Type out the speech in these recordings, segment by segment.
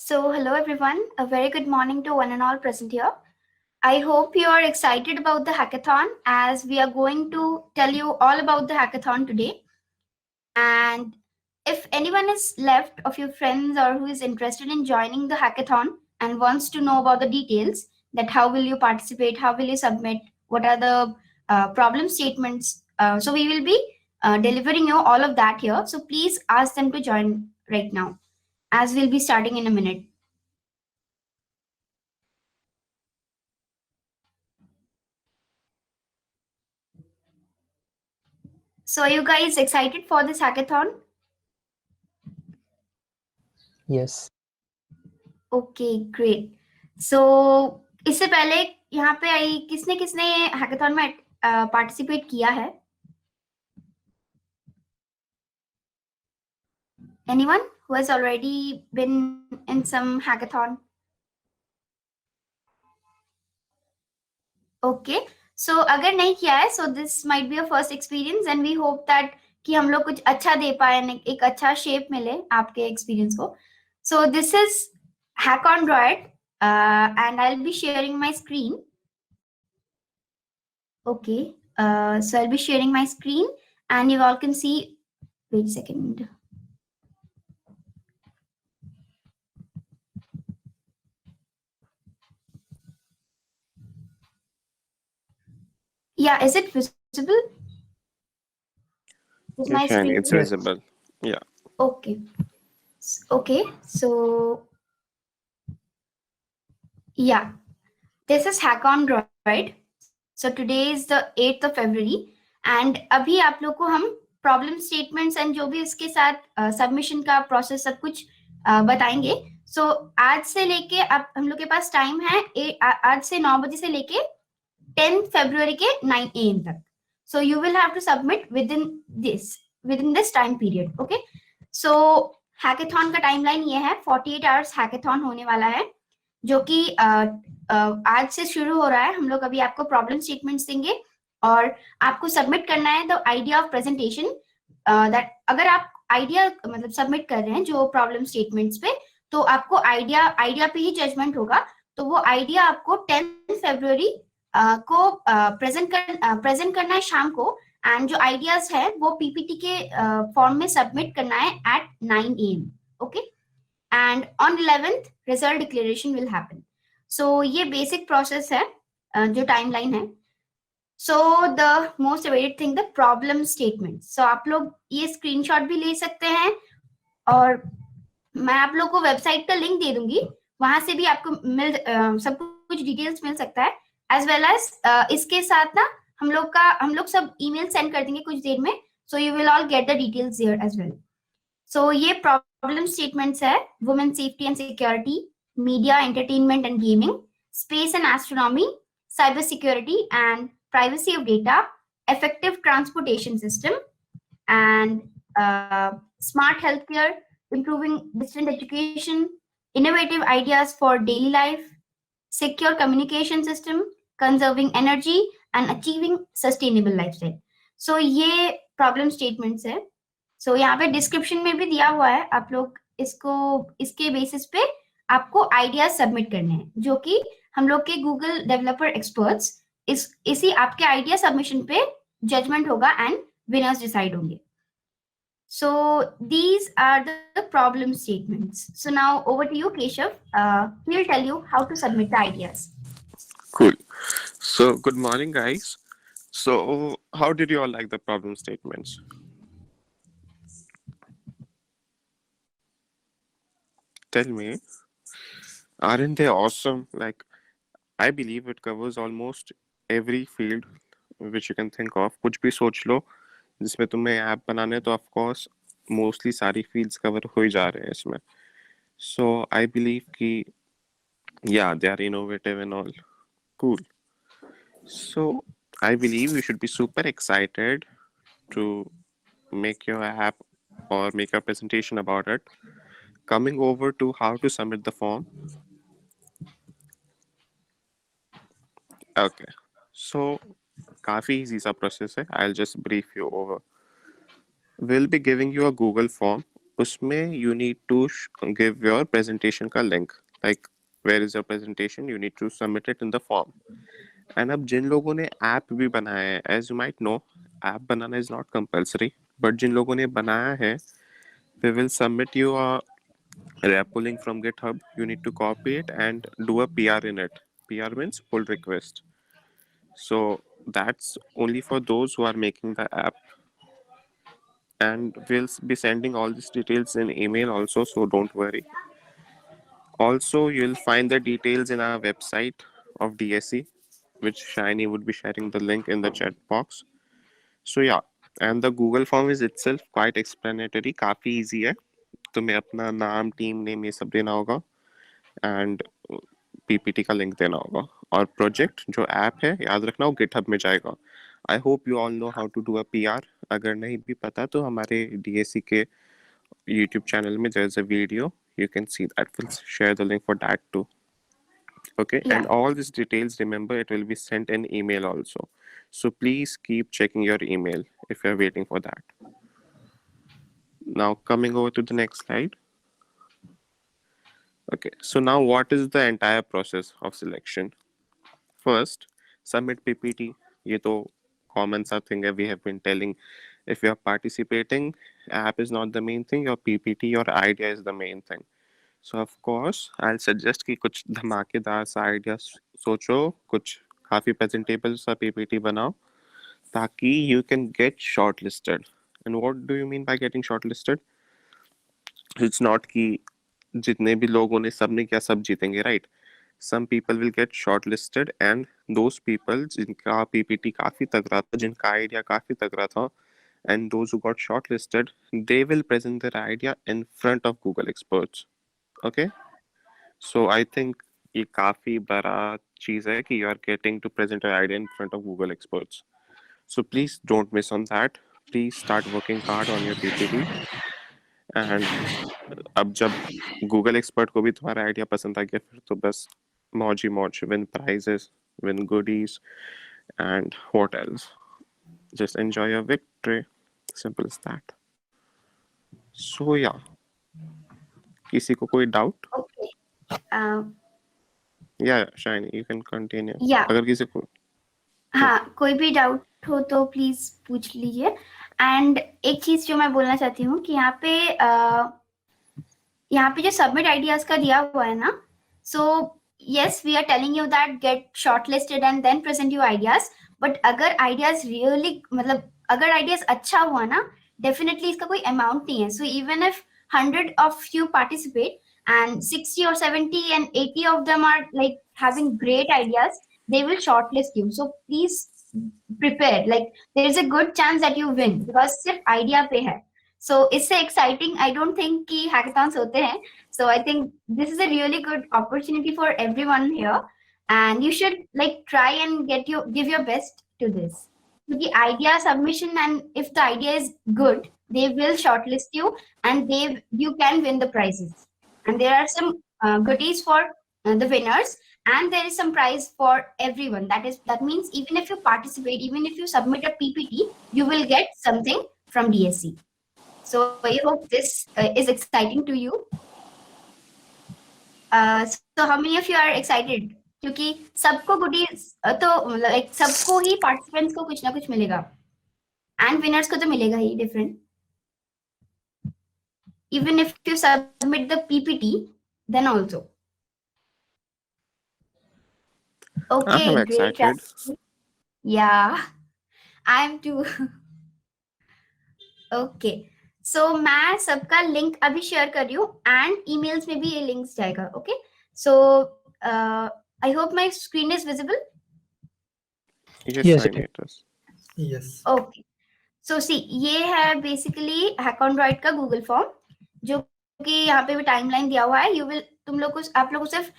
So, hello everyone. A very good morning to one and all present here. I hope you are excited about the hackathon as we are going to tell you all about the hackathon today. And if anyone is left of your friends or who is interested in joining the hackathon and wants to know about the details, that how will you participate, how will you submit, what are the problem statements. So, we will be delivering you all of that here. So, please ask them to join right now as we'll be starting in a minute. So are you guys excited for this hackathon? Yes. Okay, great. So इससे पहले यहाँ पे आई किसने किसने hackathon में participate किया है? Anyone who has already been in some hackathon? Okay. So अगर नहीं किया है, so this might be a first experience and we hope that कि हम लोग कुछ अच्छा दे पाए, एक अच्छा शेप मिले आपके एक्सपीरियंस को. So this is Hack on Droid and I'll be sharing my screen. Okay, so I'll be sharing my screen and you all can see, wait a second. Yeah, is it visible? Is my Yes, Shani, screen it's Yes. visible. Yeah. okay? Okay, so yeah, this is Hack on Droid. So today is the 8th of February and अभी आप लोग को हम problem statements and जो भी इसके साथ submission का प्रोसेस सब कुछ बताएंगे. सो आज से लेके अब हम लोग के पास टाइम है आज से 9 बजे से लेके 10 February के 9 AM तक. So you will have to submit within this time period. Okay. So hackathon का टाइमलाइन ये है 48 आवर्स hackathon होने वाला है जो कि आज से शुरू हो रहा है. हम लोग अभी आपको प्रॉब्लम स्टेटमेंट्स देंगे और आपको सबमिट करना है the idea of presentation that अगर आप आइडिया मतलब सबमिट कर रहे हैं जो प्रॉब्लम स्टेटमेंट्स पे तो आपको आइडिया पे ही जजमेंट होगा. तो वो आइडिया आपको 10 फरवरी को प्रेजेंट करना है शाम को एंड जो आइडियाज है वो पीपीटी के फॉर्म में सबमिट करना है at 9 AM. Okay and on 11th result declaration will happen. So ये बेसिक प्रोसेस है जो टाइमलाइन है. So the most awaited thing the problem statement. So आप लोग ये स्क्रीनशॉट भी ले सकते हैं और मैं आप लोग को वेबसाइट का लिंक दे दूंगी, वहां से भी आपको सब कुछ डिटेल्स मिल सकता है एज वेल एज इसके साथ ना हम लोग सब ईमेल सेंड कर देंगे कुछ देर में. So you will all get the details here as well. So ये प्रॉब्लम स्टेटमेंट्स है women safety and security, media entertainment and gaming, space and astronomy, cyber security and privacy of data, effective transportation system, and smart healthcare, improving distant education, innovative ideas for daily life, secure communication system, conserving energy, and achieving sustainable lifestyle. So ये problem statements है. So यहाँ पे description में भी दिया हुआ है, आप लोग इसके बेसिस पे आपको आइडियाज सबमिट करने हैं जो कि हम लोग के गूगल डेवलपर एक्सपर्ट्स इसी आपके आइडिया सबमिशन पे जजमेंट होगा एंड विनर्स डिसाइड होंगे. So these are the problem statements. So now over to you, Keshav. He'll tell you how to submit the ideas. Cool. So, good morning, guys. So, how did you all like the problem statements? Tell me, aren't they awesome? Like, I believe it covers almost every field which you can think of. कुछ भी सोच लो जिसमें तुम्हें app बनाने हैं, तो of course mostly सारी fields cover हो ही जा रहे हैं इसमें. सो आई बिलीव कि yeah, they are innovative and all. Cool. So I believe you should be super excited to make your app or make a presentation about it. Coming over to how to submit the form. Okay. So काफी easy सा process है. I'll just brief you over. We'll be giving you a Google form उसमें you need to give your presentation का link, like where is your presentation, you need to submit it in the form. And अब जिन लोगों ने app भी बनाया है, as you might know, app banana is not compulsory, but जिन लोगों ने बनाया है, we will submit you a repo link from GitHub. You need to copy it and do a PR in it. PR means pull request. So that's only for those who are making the app, and we'll be sending all these details in email also, so don't worry. Also, you'll find the details in our website of DSE, which Shiny would be sharing the link in the chat box. So yeah, and the Google form is itself quite explanatory, काफी easy है. तुम्हें अपना नाम, team name ये सब देना होगा, and PPT का लिंक देना होगा, और प्रोजेक्ट जो ऐप है याद रखना वो गिटहब में जाएगा. I hope you all know how to do a PR. अगर नहीं भी पता तो हमारे डीएससी के यूट्यूब चैनल में there is a video, you can see that. We'll share the link for that too. Okay, Yeah. and all these details, remember, it will be sent in email also, so please keep checking your email if you're waiting for that. Now coming over to the next slide. Okay, so now what is the entire process of selection? First, submit PPT. ये तो common सा thing है, we have been telling. If you are participating, app is not the main thing, your PPT, your idea is the main thing. So of course, I'll suggest कि कुछ धमाकेदार सा idea सोचो, कुछ काफी presentable सा PPT बनाओ, ताकि you can get shortlisted. And what do you mean by getting shortlisted? It's not कि जितने भी लोग उन्हें सबने क्या सब जीतेंगे, right? Some people will get shortlisted, and those people जिनका PPT काफी तगड़ा था, जिनका idea काफी तगड़ा था, and those who got shortlisted, they will present their idea in front of Google experts. Okay? So I think ये काफी बड़ा चीज है कि you are getting to present your idea in front of Google experts. So please don't miss on that. Please start working hard on your PPT. And अब जब Google expert को भी तुम्हारा आइडिया पसंद आ गया, फिर तो बस मौज ही मौज, win prizes, win goodies, and what else? Just enjoy your victory. Simple as that. So yeah. किसी को कोई doubt? Okay. Yeah, Shiny, you can continue. Yeah. अगर किसी को हाँ, कोई भी डाउट हो तो प्लीज पूछ लीजिए. एंड एक चीज जो मैं बोलना चाहती हूँ कि यहाँ पे जो सबमिट आइडियाज का दिया हुआ है ना, so yes we are telling you that get shortlisted and then present your ideas. But अगर आइडियाज रियली मतलब अगर आइडियाज अच्छा हुआ ना, डेफिनेटली इसका कोई अमाउंट नहीं है. So even if 100 of you participate and 60 or 70 and 80 of them are like having great ideas, they will shortlist you. So please prepare, like there is a good chance that you win because सिर्फ idea पे है. So इससे exciting I don't think कि hackathons होते हैं. So I think this is a really good opportunity for everyone here, and you should like try and give your best to this. The idea submission, and if the idea is good, they will shortlist you and you can win the prizes. And there are some goodies for the winners, and there is some prize for everyone. That means even if you participate, even if you submit a PPT, you will get something from DSC. So I hope this is exciting to you. So how many of you are excited? क्योंकि सबको goodies तो like सबको ही participants को कुछ ना कुछ मिलेगा, and winners को तो मिलेगा ही different. Even if you submit the PPT, then also. Okay, I'm great. excited. Yeah, I am too. Okay, so मैं सबका लिंक अभी शेयर कर रही हूँ, and emails में भी ये लिंक्स जाएगा. Okay, so I hope my screen is visible. Yes, Shiny, it is. Yes. Okay, so see, ये है basically HackOnDroid का Google form, जो कि यहाँ पे भी टाइमलाइन दिया हुआ है. आप लोग को सिर्फ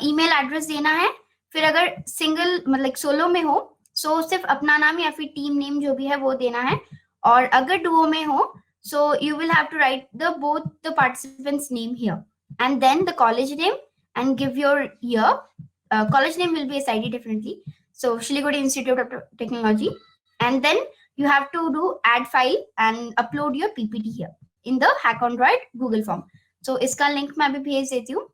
ईमेल एड्रेस देना है. फिर अगर सिंगल मतलब सोलो में हो, सो सिर्फ अपना नाम या फिर टीम नेम जो भी है वो देना है. और अगर डुओ में हो, so you will have to write both the participants name here, and then the college name, and give your year. College name will be SID definitely. So Shiliguri Institute of Technology, and then you have to do add file and upload your PPT here. in the HackOnDroid Google form. So इसका link मैं अभी भेज देती हूँ.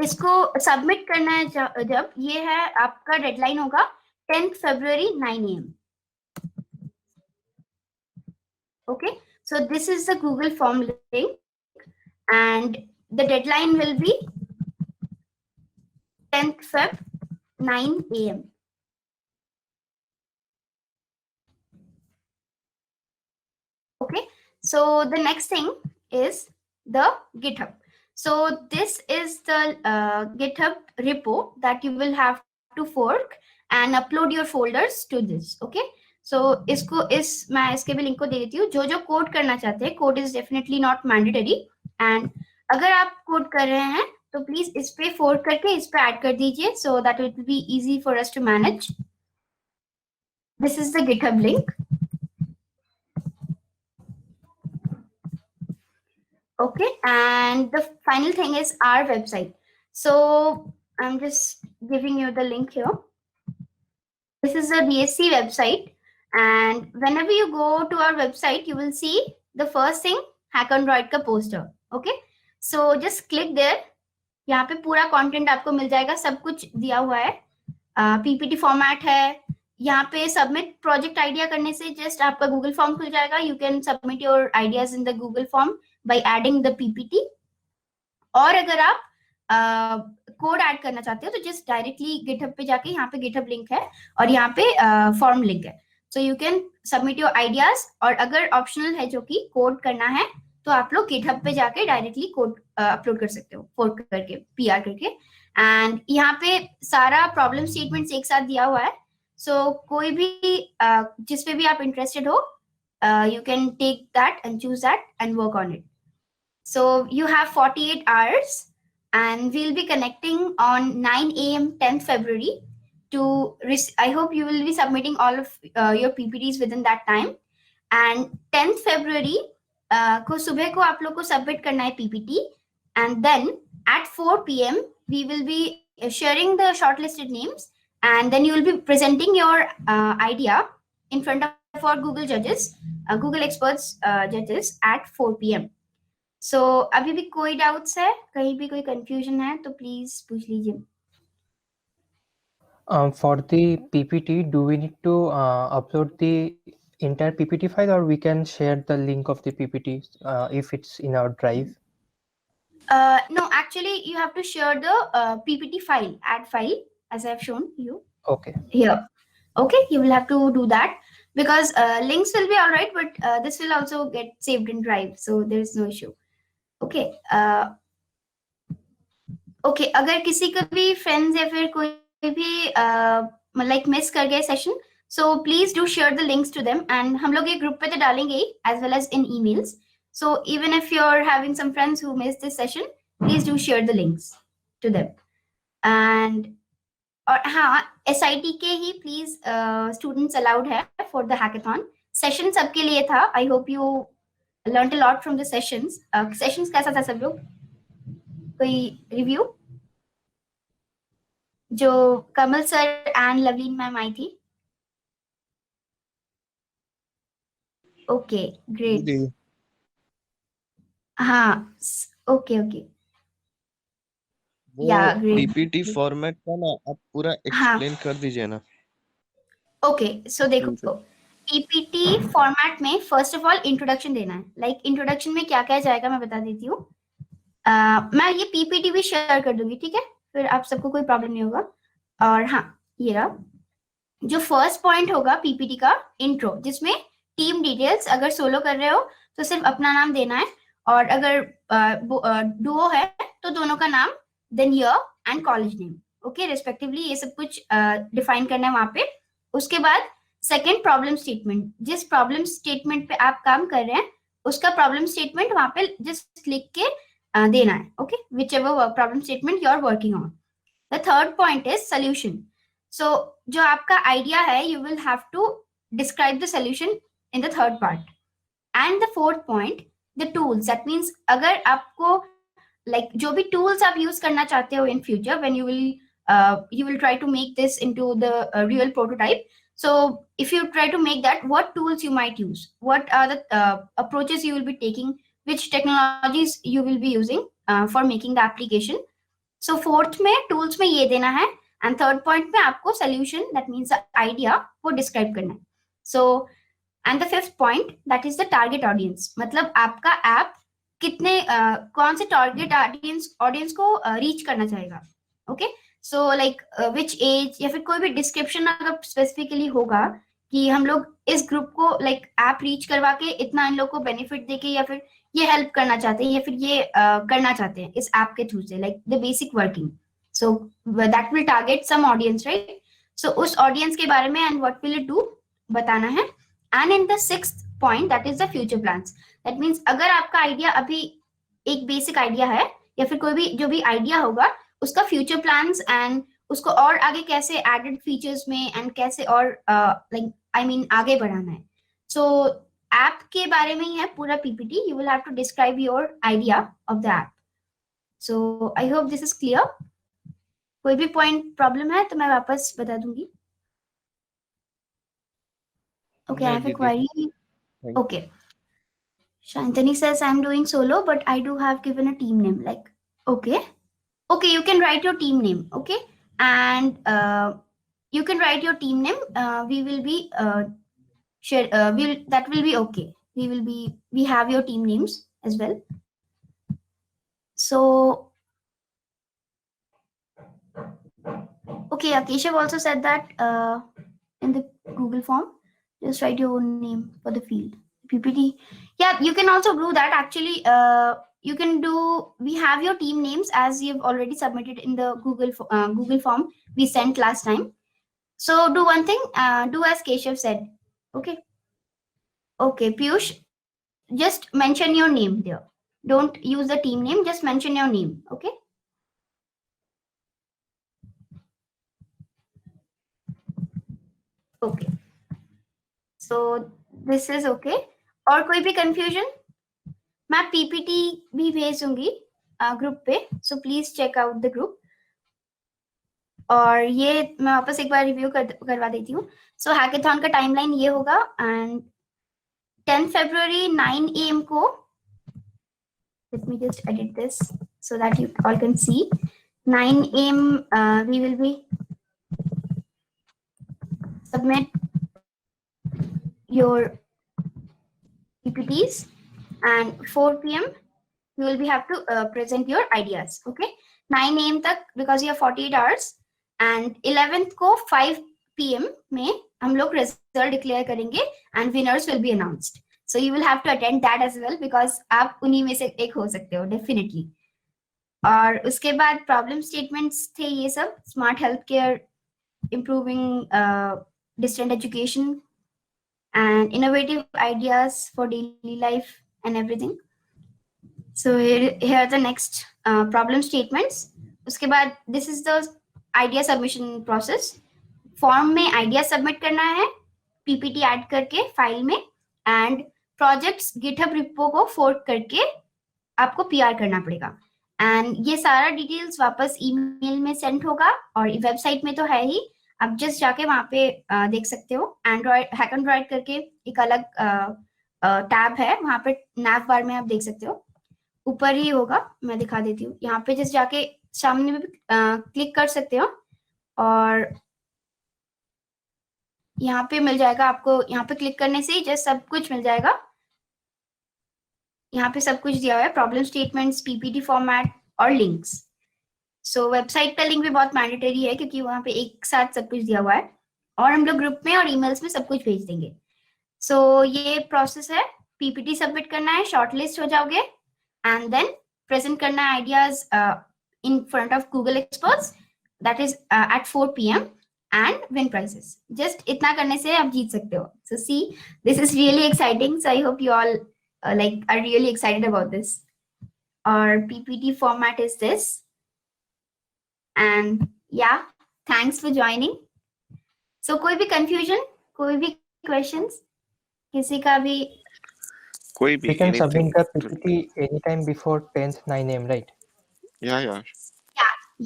इसको submit करना है जब ये है आपका डेडलाइन होगा 10th February 9 AM. Okay, so this is the Google form link and the deadline will be 10th Feb 9 AM. Okay, so the next thing is the GitHub. So this is the GitHub repo that you will have to fork and upload your folders to this. Okay, so मैं इसके भी link को दे देती हूँ. जो code करना चाहते हैं, code is definitely not mandatory, and अगर आप कोड कर रहे हैं तो प्लीज इस पे फोर्क करके इस पे ऐड कर दीजिए, so that it will be easy for us to manage. This is the GitHub link. Okay, and the final thing is our website. So I'm just giving you the link here. This is a BSc website, and whenever you go to our website, you will see the first thing, HackOnDroid का poster. Okay, so just click there. यहाँ पे पूरा content आपको मिल जाएगा, सब कुछ दिया हुआ है. PPT format है. यहाँ पे सबमिट प्रोजेक्ट आइडिया करने से जस्ट आपका गूगल फॉर्म खुल जाएगा. You can submit your ideas in the Google form by adding the PPT. और अगर आप कोड ऐड करना चाहते हो तो जस्ट डायरेक्टली गिटहब पे जाके, यहाँ पे गिटहब लिंक है और यहाँ पे फॉर्म लिंक है, so you can submit your ideas. और अगर ऑप्शनल है जो कि कोड करना है तो आप लोग गिटहब पे जाके डायरेक्टली कोड अपलोड कर सकते हो, फोर्क करके, PR करके. एंड यहाँ पे सारा प्रॉब्लम स्टेटमेंट्स एक साथ दिया हुआ है. So कोई भी जिस पे भी आप interested हो, you can take that and choose that and work on it. So you have 48 hours and we'll be connecting on 9 AM 10th February to, I hope you will be submitting all of your PPTs within that time. And 10th February को सुबह को आप लोग को submit करना है PPT, and then at 4 PM we will be sharing the shortlisted names. And then you will be presenting your idea in front of our Google judges, Google experts judges at 4 PM. So अभी भी कोई doubts है, कहीं भी कोई confusion है तो please पूछ लीजिए. For the PPT, do we need to upload the entire PPT file, or we can share the link of the PPT if it's in our drive? No, actually you have to share the PPT file, add file, as I have shown you. Okay. Here. Okay, you will have to do that because links will be all right, but this will also get saved in Drive, so there is no issue. Okay. Okay, अगर किसी का भी friends या फिर कोई भी like miss कर गए session, so please do share the links to them, and हम लोग ये group पे तो डालेंगे ही, as well as in emails. So even if you're having some friends who missed this session, please do share the links to them. And और हाँ, SIT के ही प्लीज स्टूडेंट्स अलाउड है फॉर द हैकेथॉन. सेशन सबके लिए था. I hope you learn a lot from the sessions. Sessions कैसा था सब लोग? कोई रिव्यू? जो Kamal sir and Loveleen ma'am आई थी. Okay, great. हाँ, ओके ओके. वो पीपीटी फॉर्मेट का ना आप पूरा एक्सप्लेन कर दीजिए ना. ओके, सो देखो, पीपीटी फॉर्मेट में फर्स्ट ऑफ ऑल इंट्रोडक्शन देना है. लाइक इंट्रोडक्शन में क्या क्या जाएगा मैं बता देती हूँ. मैं ये पीपीटी भी शेयर कर दूंगी, ठीक है, फिर आप सबको कोई प्रॉब्लम नहीं होगा. और हाँ, ये रहा जो फर्स्ट पॉइंट होगा पीपीटी का, इंट्रो, जिसमें टीम डिटेल्स, अगर सोलो कर रहे हो तो सिर्फ अपना नाम देना है, और अगर डुओ है तो दोनों का नाम, then year and college name, okay, respectively. ये सब कुछ डिफाइन करना है वहां पे. उसके बाद सेकंड प्रॉब्लम स्टेटमेंट. जिस प्रॉब्लम स्टेटमेंट पे आप काम कर रहे हैं उसका प्रॉब्लम स्टेटमेंट वहां पे जस्ट लिख के देना है, okay, whichever problem statement you are working on. The third point is solution. So जो आपका आइडिया है, you will have to describe the solution in the third part. And the fourth point, the tools. That means अगर आपको like जो भी tools आप use करना चाहते हो in future when you will you will try to make this into the real prototype. So if you try to make that, what tools you might use, what are the approaches you will be taking, which technologies you will be using for making the application. So fourth में tools में ये देना है, and third point में आपको solution, that means the idea, वो describe करना है. So and the fifth point, that is the target audience. मतलब आपका app कितने कौन से target audience को reach करना चाहेगा. Okay, so like which age, या फिर कोई भी description अगर specifically होगा कि हम लोग इस group को like app reach करवा के इतना इन लोग को benefit देके, या फिर ये हेल्प करना चाहते हैं, या फिर ये करना चाहते हैं इस ऐप के थ्रू से, like the basic working. So that will target some audience, right. So उस ऑडियंस के बारे में and what will it do बताना है. And in the sixth point, that is the future plans. That means अगर आपका idea अभी एक बेसिक आइडिया है, या फिर कोई भी जो भी आइडिया होगा, उसका फ्यूचर प्लान्स एंड उसको और आगे कैसे एडेड फीचर्स में एंड कैसे और लाइक आई मीन आगे बढ़ाना है. सो ऐप के बारे में ही है पूरा PPT. You will have to describe your idea of the app. So I hope this is clear. कोई भी पॉइंट प्रॉब्लम है तो मैं वापस बता दूंगी. Okay, I have a query. Okay, Shantani says I'm doing solo, but I do have given a team name. Like, okay, you can write your team name. Okay, and you can write your team name. We will be share. That will be okay. We have your team names as well. So, okay, Keshav also said that in the Google form, just write your own name for the field. PPT. Yeah, you can also do that. Actually, you can do. We have your team names as you've already submitted in the Google form we sent last time. So do one thing. Do as Keshav said. Okay. Okay, Piyush, just mention your name there. Don't use the team name. Just mention your name. Okay. Okay. So this is okay. और कोई भी confusion? मैं PPT भी भेज दूंगी group पे, so please check out the group. और ये मैं वापस एक बार रिव्यू करवा देती हूँ. सो हैकेथॉन का टाइमलाइन ये होगा, एंड 10 February 9 AM को, let me just edit this so that you all can see. 9 AM we will be submit your PPTs, and 4 PM you will be have to present your ideas. Okay, 9 AM तक, because you have 48 hours, and 11th को 5 PM में हम लोग result declare करेंगे and winners will be announced. So you will have to attend that as well, because आप उन्हीं में से एक हो सकते हो definitely. और उसके बाद प्रॉब्लम स्टेटमेंट्स थे ये सब, smart health care, improving distant education, and innovative ideas for daily life and everything. So here are the next problem statements. उसके बाद this is the idea submission process. Form में idea submit करना है, PPT add करके file में, and projects GitHub repo को fork करके आपको PR करना पड़ेगा. And ये सारा details वापस email में send होगा, और website में तो है ही, आप जस्ट जाके वहां पे देख सकते हो. एंड्रॉइड हैकेथॉन करके एक अलग टैब है, वहां पे नैव बार में आप देख सकते हो, ऊपर ही होगा, मैं दिखा देती हूँ. यहाँ पे जस्ट जाके सामने में क्लिक कर सकते हो, और यहाँ पे मिल जाएगा आपको. यहाँ पे क्लिक करने से ही जस्ट सब कुछ मिल जाएगा. यहाँ पे सब कुछ दिया हुआ है, प्रॉब्लम स्टेटमेंट्स, पीपीटी फॉर्मेट और लिंक्स. सो वेबसाइट का लिंक भी बहुत मैंडेटरी है, क्योंकि वहाँ पे एक साथ सब कुछ दिया हुआ है, और हम लोग ग्रुप में और ईमेल्स में सब कुछ भेज देंगे. सो ये प्रोसेस है. पीपीटी सबमिट करना है, शॉर्टलिस्ट हो जाओगे, एंड देन प्रेजेंट करना है ideas in front of Google experts, that is at 4 PM, and win prizes. Just इतना करने से आप जीत सकते हो. So see, this is really exciting. So I hope you all like are really excited about this. Our PPT format is this. And yeah, thanks for joining. So कोई भी confusion, कोई भी questions, किसी का भी? कोई भी, We can anything. submit the PPT anytime before 10th 9 AM, right? Yeah.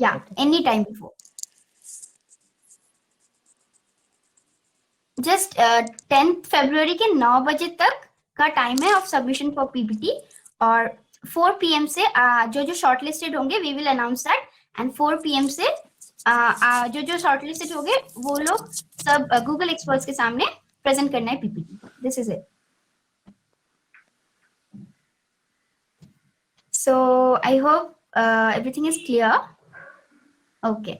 Yeah, anytime before. Just 10th फरवरी के 9 बजे तक का टाइम है ऑफ सबमिशन फॉर पीपीटी, और 4 PM से जो शॉर्टलिस्टेड होंगे we will announce that, and 4 PM से जो शॉर्टलिस्टेड होंगे वो लोग सब गूगल एक्सपर्ट्स के सामने प्रेजेंट करना है PPT. This is it. So I hope everything is clear. Okay.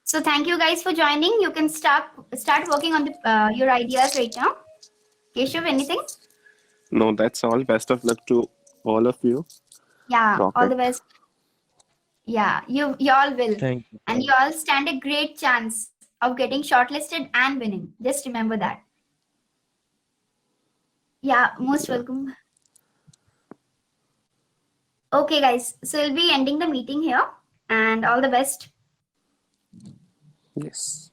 So thank you guys for joining. You can start working on your ideas right now. Keshav, anything? No, that's all. Best of luck to all of you. Yeah, Rock all it. the best. Yeah, you all will. Thank you. And you all stand a great chance of getting shortlisted and winning. Just remember that. Yeah, most welcome. Okay, guys. So we'll be ending the meeting here, and all the best. Yes.